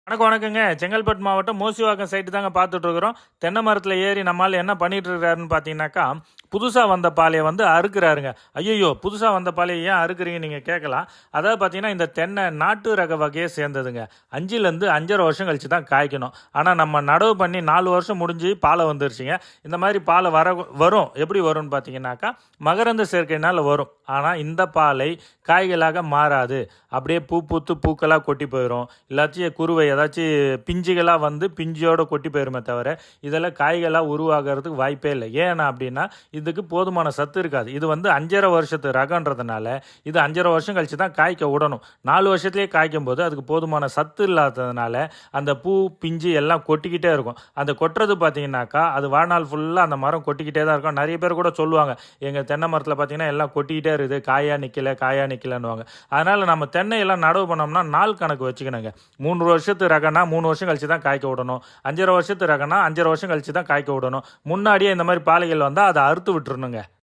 வணக்கங்க. செங்கல்பட்டு மாவட்டம் மோசிவாக்கம் சைட்டு தாங்க பார்த்துட்டு இருக்கிறோம். தென்னை மரத்தில் ஏறி நம்மால் என்ன பண்ணிட்டு இருக்காருன்னு பார்த்தீங்கன்னாக்கா, புதுசாக வந்த பாலையை வந்து அறுக்குறாருங்க. ஐயோ, புதுசாக வந்த பாலையை ஏன் அறுக்குறீங்க நீங்கள் கேட்கலாம். அதாவது பார்த்தீங்கன்னா, இந்த தென்னை நாட்டு ரக வகையை சேர்ந்ததுங்க. 5லேருந்து 5.5 வருஷம் கழிச்சு தான் காய்க்கணும். ஆனால் நம்ம நடவு பண்ணி 4 வருஷம் முடிஞ்சு பாலை வந்துருச்சுங்க. இந்த மாதிரி பாலை வரும். எப்படி வரும்னு பார்த்தீங்கன்னாக்கா, மகரந்த சேர்க்கையினால் வரும். ஆனால் இந்த பாலை காய்களாக மாறாது. அப்படியே பூத்து பூக்களாக கொட்டி போயிடும். இல்லாச்சும் குருவை ஏதாச்சும் பிஞ்சுகளாக வந்து பிஞ்சோட கொட்டி போயிருமே தவிர இதெல்லாம் காய்களாக உருவாகிறதுக்கு வாய்ப்பே இல்லை. ஏன்னா அப்படின்னா இதுக்கு போதுமான சத்து இருக்காது. இது வந்து 5.5 வருஷத்து ரகன்றதுனால இது 5.5 வருஷம் கழிச்சு தான் காய்க்க விடணும். 4 வருஷத்துலேயே காய்க்கும் போது அதுக்கு போதுமான சத்து இல்லாததுனால அந்த பூ பிஞ்சு எல்லாம் கொட்டிக்கிட்டே இருக்கும். அந்த கொட்டுறது பார்த்தீங்கன்னாக்கா அது வாழ்நாள் ஃபுல்லாக அந்த மரம் கொட்டிக்கிட்டே தான் இருக்கும். நிறைய பேர் கூட சொல்லுவாங்க, எங்கள் தென்னை மரத்தில் பார்த்தீங்கன்னா எல்லாம் கொட்டிக்கிட்டே இருக்குது, காயா நிற்கலன்னுவாங்க. அதனால் நம்ம தென்னையெல்லாம் நடவு பண்ணோம்னா நாள் கணக்கு வச்சுக்கணுங்க. 3 வருஷத்து ரகனா 3 வருஷம் கழிச்சு தான் காய்க்க விடணும். 5.5 வருஷத்து ரகனா 5.5 வருஷம் கழிச்சு தான் காய்க்க விடணும். முன்னாடியே இந்த மாதிரி பாலைகள் வந்தால் அதை அறுத்து விட்டுருணுங்க.